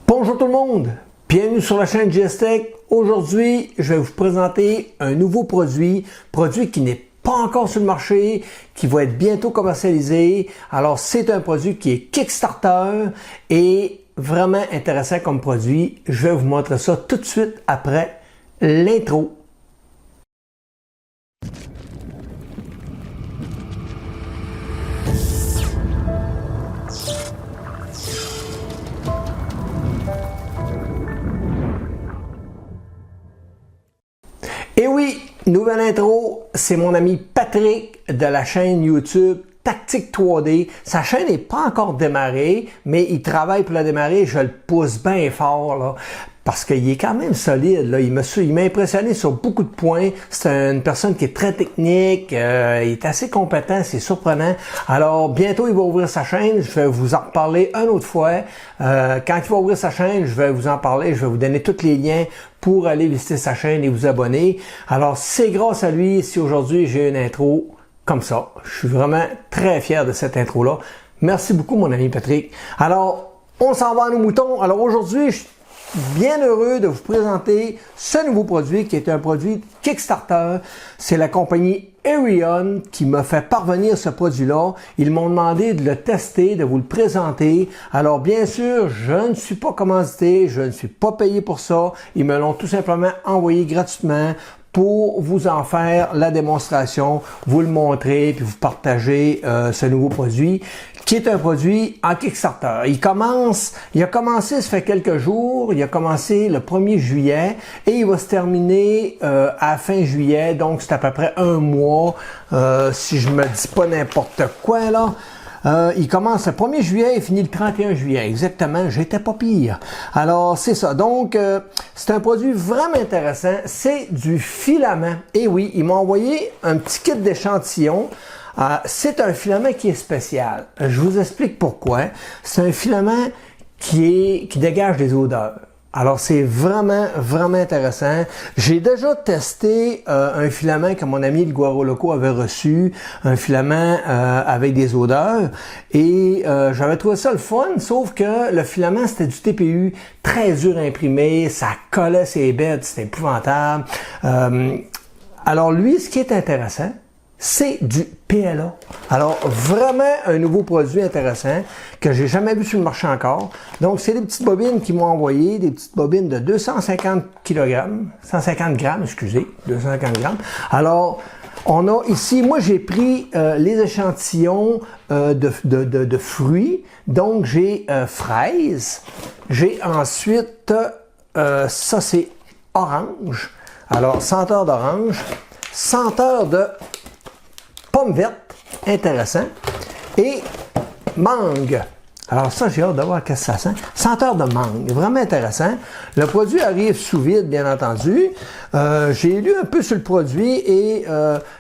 Bonjour tout le monde, bienvenue sur la chaîne JS Tech. Aujourd'hui, je vais vous présenter un nouveau produit qui n'est pas encore sur le marché, qui va être bientôt commercialisé. Alors, c'est un produit qui est Kickstarter et vraiment intéressant comme produit. Je vais vous montrer ça tout de suite après l'intro. Et oui, nouvelle intro, c'est mon ami Patrick de la chaîne YouTube Tactique 3D. Sa chaîne n'est pas encore démarrée, mais il travaille pour la démarrer. Je le pousse bien fort là, parce qu'il est quand même solide. Là. Il m'a impressionné sur beaucoup de points. C'est une personne qui est très technique, il est assez compétent, c'est surprenant. Alors, bientôt, il va ouvrir sa chaîne. Je vais vous en reparler une autre fois. Quand il va ouvrir sa chaîne, je vais vous en parler. Je vais vous donner tous les liens pour aller visiter sa chaîne et vous abonner. Alors, c'est grâce à lui si aujourd'hui j'ai une intro comme ça. Je suis vraiment très fier de cette intro-là. Merci beaucoup, mon ami Patrick. Alors, on s'en va à nos moutons. Alors, aujourd'hui, je suis bien heureux de vous présenter ce nouveau produit qui est un produit Kickstarter. C'est la compagnie Aerion qui m'a fait parvenir ce produit-là. Ils m'ont demandé de le tester, de vous le présenter. Alors bien sûr, je ne suis pas commandité, je ne suis pas payé pour ça. Ils me l'ont tout simplement envoyé gratuitement pour vous en faire la démonstration, vous le montrer, puis vous partager ce nouveau produit, qui est un produit en Kickstarter. Il a commencé, ça fait quelques jours, il a commencé le 1er juillet et il va se terminer à fin juillet, donc c'est à peu près un mois, si je me dis pas n'importe quoi là. Il commence le 1er juillet et finit le 31 juillet. Exactement, j'étais pas pire. Alors, c'est ça. Donc, c'est un produit vraiment intéressant. C'est du filament. Et oui, ils m'ont envoyé un petit kit d'échantillon. C'est un filament qui est spécial. Je vous explique pourquoi. C'est un filament qui dégage des odeurs. Alors, c'est vraiment intéressant. J'ai déjà testé un filament que mon ami le Guaro Loco avait reçu, un filament avec des odeurs, et j'avais trouvé ça le fun, sauf que le filament, c'était du TPU, très dur à imprimer, ça collait ses bêtes, c'était épouvantable. Alors lui, ce qui est intéressant, c'est du PLA. Alors, vraiment un nouveau produit intéressant que j'ai jamais vu sur le marché encore. Donc, c'est des petites bobines qu'ils m'ont envoyé, des petites bobines de 250 kg, 150 grammes, excusez, 250 grammes. Alors, on a ici, moi j'ai pris les échantillons de fruits. Donc, j'ai fraises. J'ai ensuite, ça c'est orange. Alors, senteur d'orange, senteur de pomme verte, intéressant, et mangue. Alors ça, j'ai hâte de voir qu'est-ce que ça sent. Senteur de mangue, vraiment intéressant. Le produit arrive sous vide, bien entendu. J'ai lu un peu sur le produit et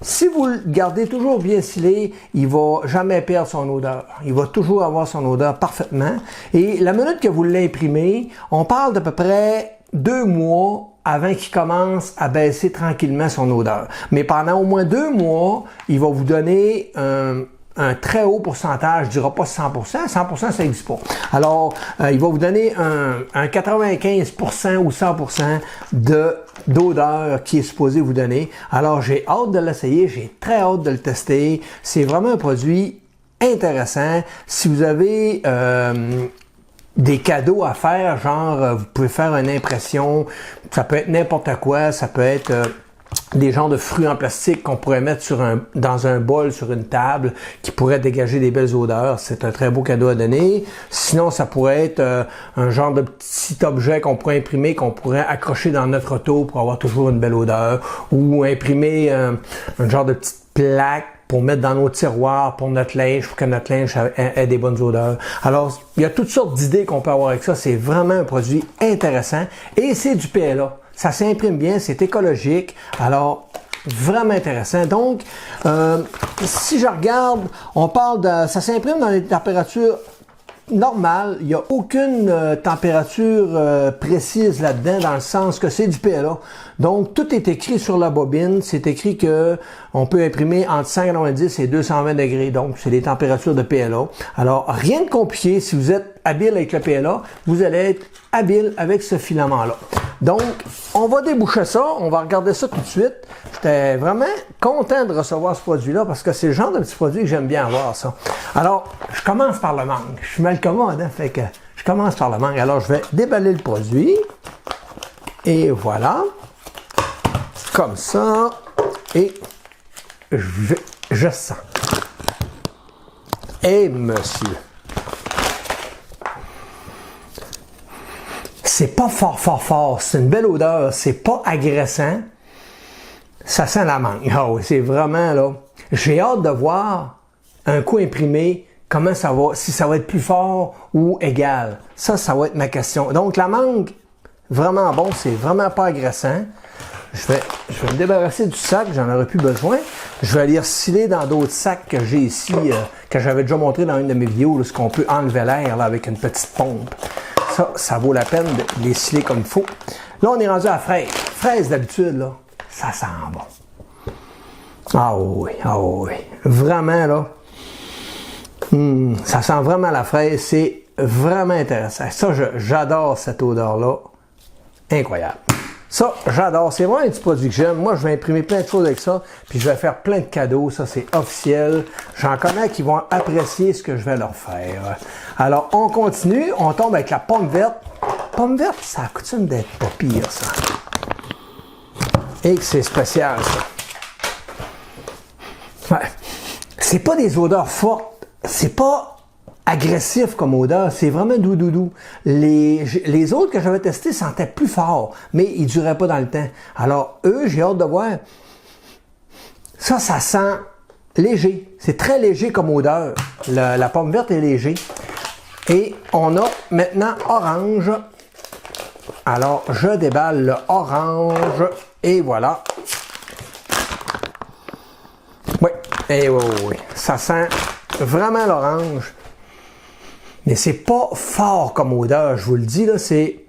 si vous le gardez toujours bien scellé, il va jamais perdre son odeur. Il va toujours avoir son odeur parfaitement. Et la minute que vous l'imprimez, on parle d'à peu près 2 mois avant qu'il commence à baisser tranquillement son odeur. Mais pendant au moins 2 mois, il va vous donner un très haut pourcentage, je ne dirais pas 100%, 100% ça n'existe pas. Alors, il va vous donner un 95% ou 100% d'odeur qui est supposé vous donner. Alors, j'ai hâte de l'essayer, j'ai très hâte de le tester. C'est vraiment un produit intéressant. Si vous avez des cadeaux à faire, genre vous pouvez faire une impression, ça peut être n'importe quoi, ça peut être des genres de fruits en plastique qu'on pourrait mettre dans un bol sur une table qui pourrait dégager des belles odeurs. C'est un très beau cadeau à donner. Sinon, ça pourrait être un genre de petit objet qu'on pourrait imprimer, qu'on pourrait accrocher dans notre auto pour avoir toujours une belle odeur, ou imprimer un genre de petite plaque pour mettre dans nos tiroirs, pour notre linge, pour que notre linge ait des bonnes odeurs. Alors, il y a toutes sortes d'idées qu'on peut avoir avec ça. C'est vraiment un produit intéressant. Et c'est du PLA. Ça s'imprime bien, c'est écologique. Alors, vraiment intéressant. Donc, si je regarde, on parle de... Ça s'imprime dans des températures normal, il n'y a aucune température précise là-dedans, dans le sens que c'est du PLA. Donc, tout est écrit sur la bobine. C'est écrit que on peut imprimer entre 190 et 220 degrés. Donc, c'est des températures de PLA. Alors, rien de compliqué. Si vous êtes habile avec le PLA, vous allez être habile avec ce filament-là. Donc, on va déboucher ça. On va regarder ça tout de suite. J'étais vraiment content de recevoir ce produit-là parce que c'est le genre de petit produit que j'aime bien avoir, ça. Alors, je commence par le mangue. Je suis mal commode, hein? Fait que je commence par le mangue. Alors, je vais déballer le produit. Et voilà. Comme ça. Et je sens. Et monsieur. C'est pas fort. C'est une belle odeur. C'est pas agressant. Ça sent la mangue. Ah oui, c'est vraiment là. J'ai hâte de voir un coup imprimé, comment ça va, si ça va être plus fort ou égal. Ça va être ma question. Donc la mangue, vraiment bon, c'est vraiment pas agressant. Je vais me débarrasser du sac, j'en aurais plus besoin. Je vais aller recycler dans d'autres sacs que j'ai ici, que j'avais déjà montré dans une de mes vidéos, là, ce qu'on peut enlever l'air là, avec une petite pompe. Ça vaut la peine de les scier comme il faut. Là, on est rendu à fraise. Fraise d'habitude, là, ça sent bon. Ah oui. Vraiment, là, ça sent vraiment la fraise. C'est vraiment intéressant. Ça, j'adore cette odeur-là. Incroyable. Ça, j'adore. C'est vraiment un petit produit que j'aime. Moi, je vais imprimer plein de choses avec ça. Puis, je vais faire plein de cadeaux. Ça, c'est officiel. J'en connais qui vont apprécier ce que je vais leur faire. Alors, on continue. On tombe avec la pomme verte. Pomme verte, ça a coutume d'être pas pire, ça. Et que c'est spécial, ça. Ouais. C'est pas des odeurs fortes. C'est pas agressif comme odeur, c'est vraiment doux. Les autres que j'avais testés sentaient plus fort, mais ils ne duraient pas dans le temps. Alors, eux, j'ai hâte de voir. Ça sent léger. C'est très léger comme odeur. La pomme verte est léger. Et on a maintenant orange. Alors, je déballe le orange. Et voilà. Oui. Et oui. Ça sent vraiment l'orange. Mais c'est pas fort comme odeur, je vous le dis, là, c'est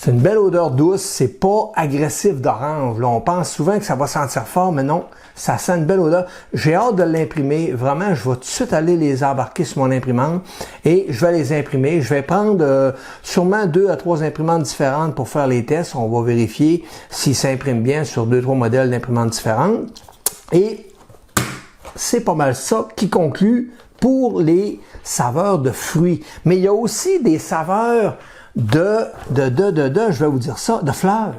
une belle odeur douce, c'est pas agressif d'orange. Là, on pense souvent que ça va sentir fort, mais non, ça sent une belle odeur. J'ai hâte de l'imprimer, vraiment, je vais tout de suite aller les embarquer sur mon imprimante et je vais les imprimer. Je vais prendre sûrement 2 à 3 imprimantes différentes pour faire les tests. On va vérifier s'ils s'impriment bien sur 2-3 modèles d'imprimantes différentes. Et c'est pas mal ça qui conclut pour les saveurs de fruits. Mais il y a aussi des saveurs je vais vous dire ça, de fleurs.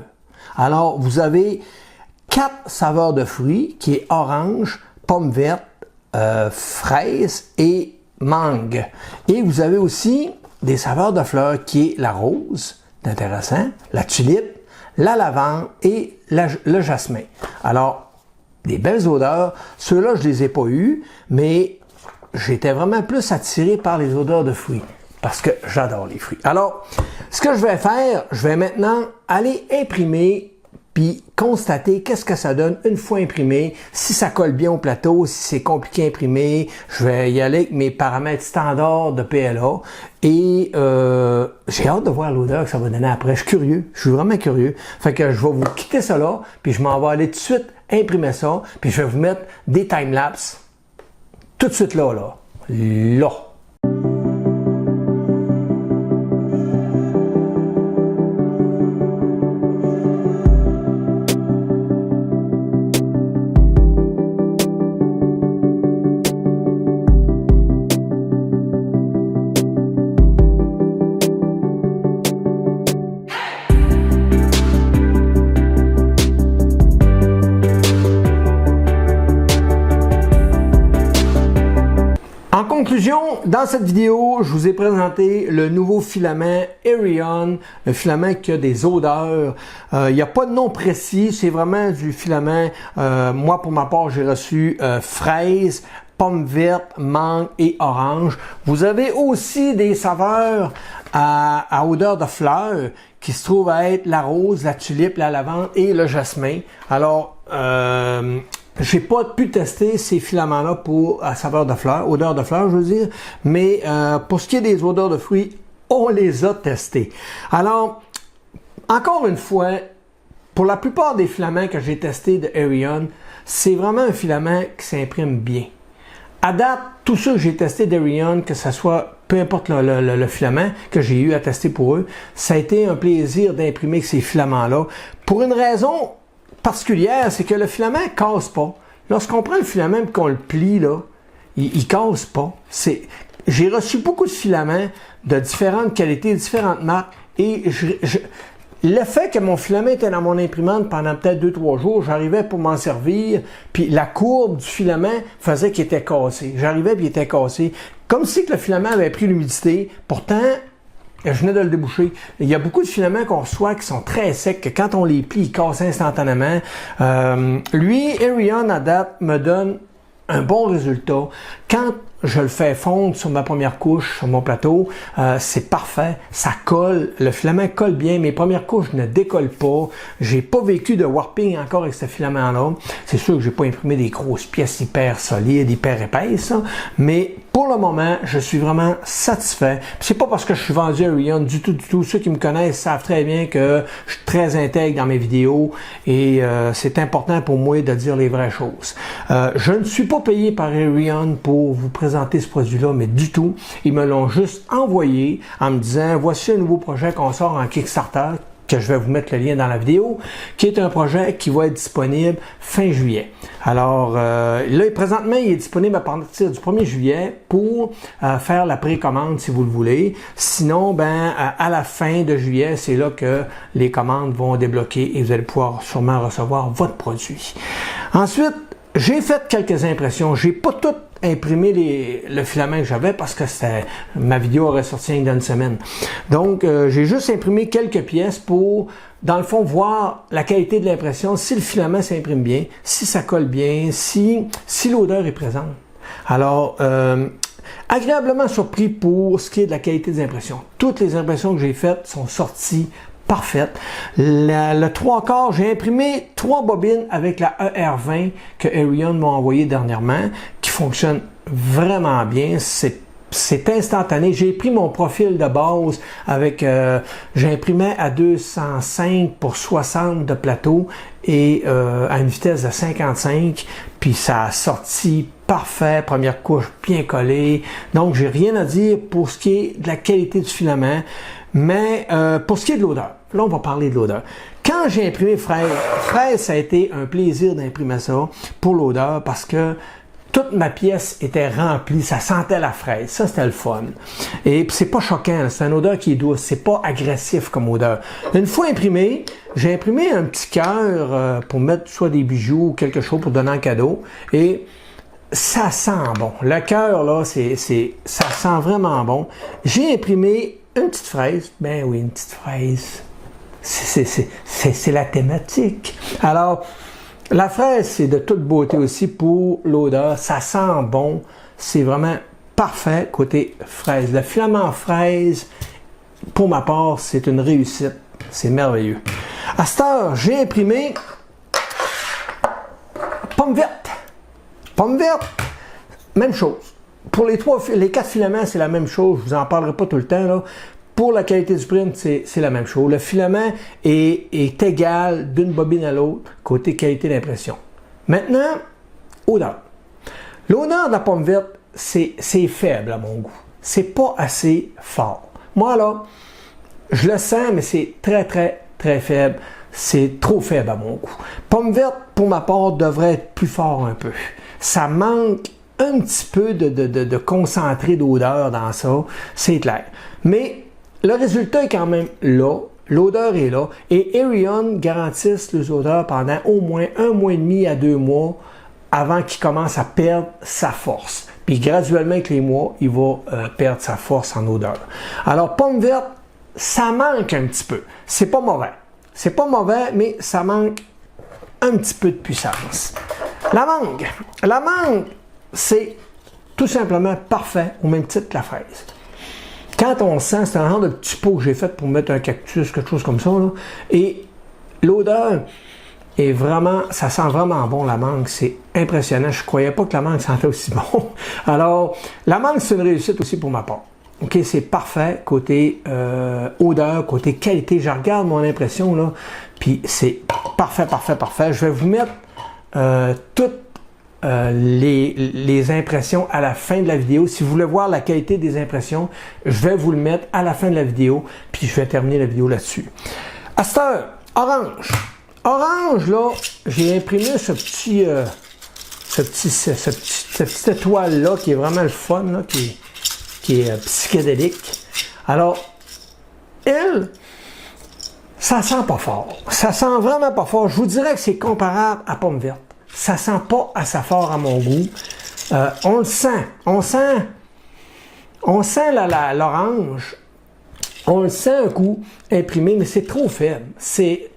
Alors, vous avez 4 saveurs de fruits, qui est orange, pomme verte, fraise et mangue. Et vous avez aussi des saveurs de fleurs, qui est la rose, c'est intéressant, la tulipe, la lavande et le jasmin. Alors, des belles odeurs. Ceux-là, je les ai pas eus, mais j'étais vraiment plus attiré par les odeurs de fruits parce que j'adore les fruits. Alors, ce que je vais faire, je vais maintenant aller imprimer puis constater qu'est-ce que ça donne une fois imprimé, si ça colle bien au plateau, si c'est compliqué à imprimer. Je vais y aller avec mes paramètres standards de PLA et j'ai hâte de voir l'odeur que ça va donner après. Je suis curieux, je suis vraiment curieux. Fait que je vais vous quitter ça là, puis je m'en vais aller tout de suite imprimer ça, puis je vais vous mettre des timelapses tout de suite là. En conclusion, dans cette vidéo, je vous ai présenté le nouveau filament Aerion, le filament qui a des odeurs. Il n'y a pas de nom précis, c'est vraiment du filament. Moi, pour ma part, j'ai reçu fraise, pomme verte, mangue et orange. Vous avez aussi des saveurs à odeur de fleurs qui se trouvent à être la rose, la tulipe, la lavande et le jasmin. Alors, j'ai pas pu tester ces filaments-là pour saveur de fleurs, odeur de fleurs, je veux dire, mais pour ce qui est des odeurs de fruits, on les a testés. Alors, encore une fois, pour la plupart des filaments que j'ai testés de Aerion, c'est vraiment un filament qui s'imprime bien. À date, tous ceux que j'ai testés d'Aerion, que ce soit peu importe le filament que j'ai eu à tester pour eux, ça a été un plaisir d'imprimer ces filaments-là. Pour une raison particulière, c'est que le filament ne casse pas. Lorsqu'on prend le filament et qu'on le plie, là, il ne casse pas. J'ai reçu beaucoup de filaments de différentes qualités, différentes marques, et le fait que mon filament était dans mon imprimante pendant peut-être 2-3 jours, j'arrivais pour m'en servir, puis la courbe du filament faisait qu'il était cassé. J'arrivais puis il était cassé. Comme si que le filament avait pris l'humidité. Pourtant, je venais de le déboucher. Il y a beaucoup de filaments qu'on reçoit qui sont très secs, que quand on les plie, ils cassent instantanément. Lui, Aerion, à date, me donne un bon résultat. Quand je le fais fondre sur ma première couche, sur mon plateau, c'est parfait, ça colle, le filament colle bien, mes premières couches ne décollent pas, j'ai pas vécu de warping encore avec ce filament-là. C'est sûr que j'ai pas imprimé des grosses pièces hyper solides, hyper épaisses, mais pour le moment, je suis vraiment satisfait. C'est pas parce que je suis vendu à Aerion du tout. Ceux qui me connaissent savent très bien que je suis très intègre dans mes vidéos et c'est important pour moi de dire les vraies choses. Je ne suis pas payé par Aerion pour vous présenter ce produit-là, mais du tout. Ils me l'ont juste envoyé en me disant « Voici un nouveau projet qu'on sort en Kickstarter », que je vais vous mettre le lien dans la vidéo, qui est un projet qui va être disponible fin juillet. Alors, là, présentement, il est disponible à partir du 1er juillet pour faire la précommande si vous le voulez. Sinon, à la fin de juillet, c'est là que les commandes vont débloquer et vous allez pouvoir sûrement recevoir votre produit. Ensuite, j'ai fait quelques impressions. J'ai pas tout imprimé le filament que j'avais parce que ma vidéo aurait sorti dans une semaine. Donc, j'ai juste imprimé quelques pièces pour, dans le fond, voir la qualité de l'impression, si le filament s'imprime bien, si ça colle bien, si l'odeur est présente. Alors, agréablement surpris pour ce qui est de la qualité des impressions. Toutes les impressions que j'ai faites sont sorties parfaite. Le 3/4, j'ai imprimé 3 bobines avec la ER20 que Aerion m'a envoyé dernièrement, qui fonctionne vraiment bien. C'est instantané. J'ai pris mon profil de base avec, j'imprimais à 205 pour 60 de plateau et à une vitesse de 55, puis ça a sorti parfait, première couche bien collée. Donc, j'ai rien à dire pour ce qui est de la qualité du filament, mais pour ce qui est de l'odeur, là, on va parler de l'odeur. Quand j'ai imprimé Fraise, ça a été un plaisir d'imprimer ça pour l'odeur parce que toute ma pièce était remplie, ça sentait la fraise, ça c'était le fun. Et puis c'est pas choquant, c'est une odeur qui est douce, c'est pas agressif comme odeur. Une fois imprimé, j'ai imprimé un petit cœur pour mettre soit des bijoux ou quelque chose pour donner en cadeau et ça sent bon. Le cœur là, ça sent vraiment bon. J'ai imprimé une petite fraise, ben oui, une petite fraise. C'est la thématique. Alors, la fraise, c'est de toute beauté aussi pour l'odeur. Ça sent bon. C'est vraiment parfait côté fraise. Le filament fraise, pour ma part, c'est une réussite. C'est merveilleux. À cette heure, j'ai imprimé pomme verte. Pomme verte, même chose. Pour les 4 filaments, c'est la même chose. Je vous en parlerai pas tout le temps, là. Pour la qualité du print, c'est la même chose. Le filament est égal d'une bobine à l'autre, côté qualité d'impression. Maintenant, odeur. L'odeur de la pomme verte, c'est faible à mon goût. C'est pas assez fort. Moi, là, je le sens, mais c'est très, très, très faible. C'est trop faible à mon goût. Pomme verte, pour ma part, devrait être plus fort un peu. Ça manque un petit peu de concentré d'odeur dans ça, c'est clair. Mais le résultat est quand même là, l'odeur est là, et Aerion garantissent les odeurs pendant au moins 1 mois et demi à 2 mois avant qu'il commence à perdre sa force. Puis graduellement avec les mois, il va perdre sa force en odeur. Alors pomme verte, ça manque un petit peu. C'est pas mauvais. C'est pas mauvais, mais ça manque un petit peu de puissance. La mangue, c'est tout simplement parfait au même titre que la fraise. Quand on sent, c'est un genre de petit pot que j'ai fait pour mettre un cactus, quelque chose comme ça, là, et l'odeur, est vraiment, ça sent vraiment bon la mangue, c'est impressionnant. Je croyais pas que la mangue sentait aussi bon. Alors, la mangue, c'est une réussite aussi pour ma part. OK, c'est parfait côté odeur, côté qualité. Je regarde mon impression là, puis c'est parfait, parfait, parfait. Je vais vous mettre toutes les impressions à la fin de la vidéo. Si vous voulez voir la qualité des impressions, je vais vous le mettre à la fin de la vidéo, puis je vais terminer la vidéo là-dessus. À cette heure, orange. Orange, là, j'ai imprimé cette petite étoile-là qui est vraiment le fun, là, qui est psychédélique. Alors, elle, ça sent pas fort. Ça sent vraiment pas fort. Je vous dirais que c'est comparable à pomme verte. Ça sent pas assez fort à mon goût. On le sent. On sent l'orange. On le sent un coup imprimé, mais c'est trop faible. C'est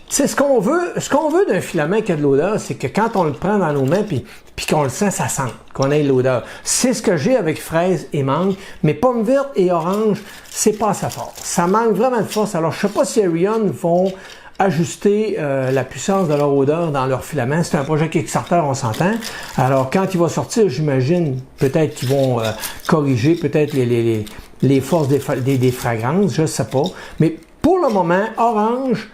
ce qu'on veut d'un filament qui a de l'odeur, c'est que quand on le prend dans nos mains puis qu'on le sent, ça sent, qu'on ait l'odeur. C'est ce que j'ai avec fraise et mangue, mais pomme verte et orange, c'est pas assez fort. Ça manque vraiment de force. Alors, je sais pas si Arion vont ajuster la puissance de leur odeur dans leur filament. C'est un projet Kickstarter, on s'entend. Alors, quand il va sortir, j'imagine, peut-être qu'ils vont corriger peut-être les forces des fragrances, je sais pas. Mais pour le moment, orange,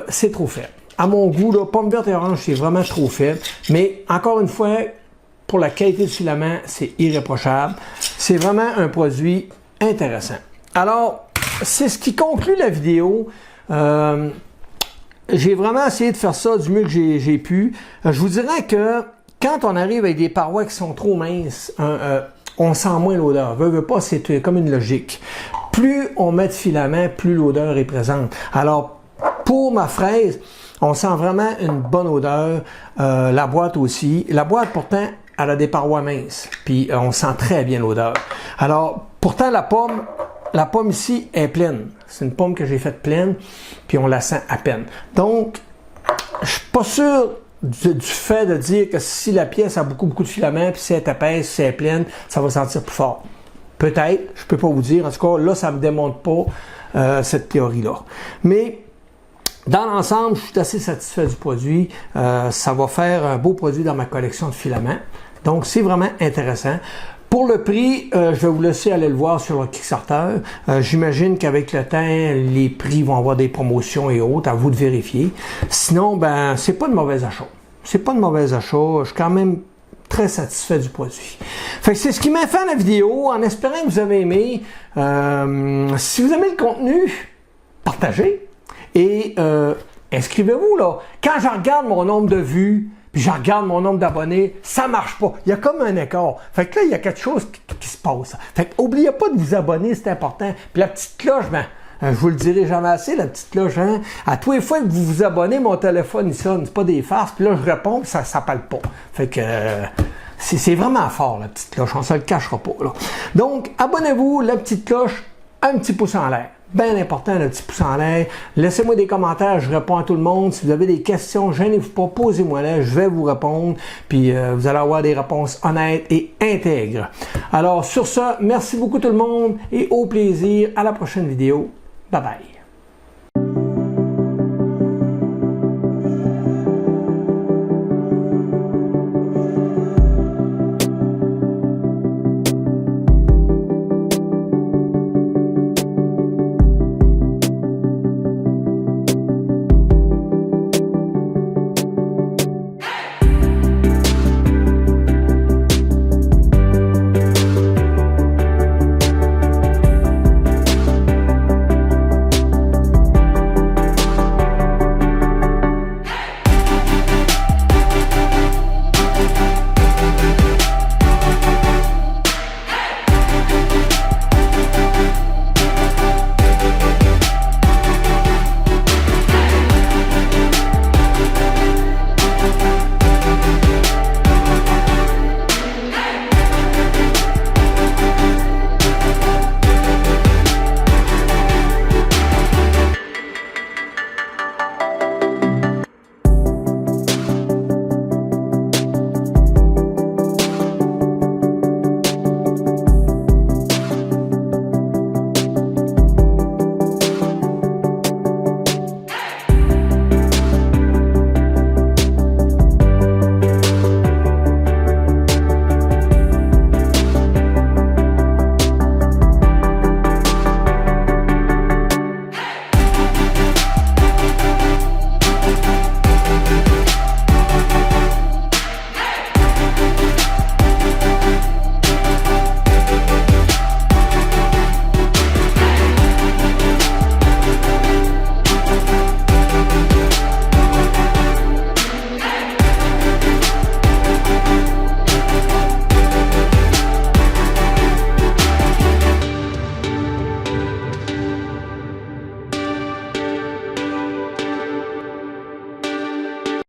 c'est trop faible. À mon goût, là, pomme verte et orange, c'est vraiment trop faible. Mais encore une fois, pour la qualité du filament, c'est irréprochable. C'est vraiment un produit intéressant. Alors, c'est ce qui conclut la vidéo. J'ai vraiment essayé de faire ça du mieux que j'ai pu. Je vous dirais que quand on arrive avec des parois qui sont trop minces, on sent moins l'odeur. Veux pas, c'est comme une logique. Plus on met de filament, plus l'odeur est présente. Alors, pour ma fraise, on sent vraiment une bonne odeur. La boîte aussi. La boîte, pourtant, elle a des parois minces. Puis, on sent très bien l'odeur. Alors, pourtant, la pomme ici est pleine. C'est une pomme que j'ai faite pleine, puis on la sent à peine. Donc, je suis pas sûr du fait de dire que si la pièce a beaucoup de filaments, puis si elle est épaisse, si elle est pleine, ça va sentir plus fort. Peut-être, je peux pas vous dire. En tout cas, là, ça me démontre pas cette théorie-là. Mais, dans l'ensemble, je suis assez satisfait du produit. Ça va faire un beau produit dans ma collection de filaments. Donc, c'est vraiment intéressant. Pour le prix, je vais vous laisser aller le voir sur le Kickstarter. J'imagine qu'avec le temps, les prix vont avoir des promotions et autres. À vous de vérifier. Sinon, ben, c'est pas de mauvais achat. C'est pas de mauvais achat. Je suis quand même très satisfait du produit. Fait que c'est ce qui m'a fait la vidéo. En espérant que vous avez aimé. Si vous aimez le contenu, partagez. Et inscrivez-vous là. Quand je regarde mon nombre de vues, puis je regarde mon nombre d'abonnés, ça marche pas. Il y a comme un écart. Fait que là, il y a quelque chose qui se passe. Fait que n'oubliez pas de vous abonner, c'est important. Puis la petite cloche, ben, je vous le dirai jamais assez, la petite cloche, hein. À tous les fois que vous vous abonnez, mon téléphone, il sonne. C'est pas des farces. Puis là, je réponds, puis ça s'appelle pas. Fait que c'est vraiment fort, la petite cloche. On se le cachera pas, là. Donc, abonnez-vous, la petite cloche, un petit pouce en l'air. Bien important, le petit pouce en l'air. Laissez-moi des commentaires, je réponds à tout le monde. Si vous avez des questions, gênez-vous pas, posez-moi là, je vais vous répondre. Puis vous allez avoir des réponses honnêtes et intègres. Alors sur ça, merci beaucoup tout le monde et au plaisir. À la prochaine vidéo. Bye bye.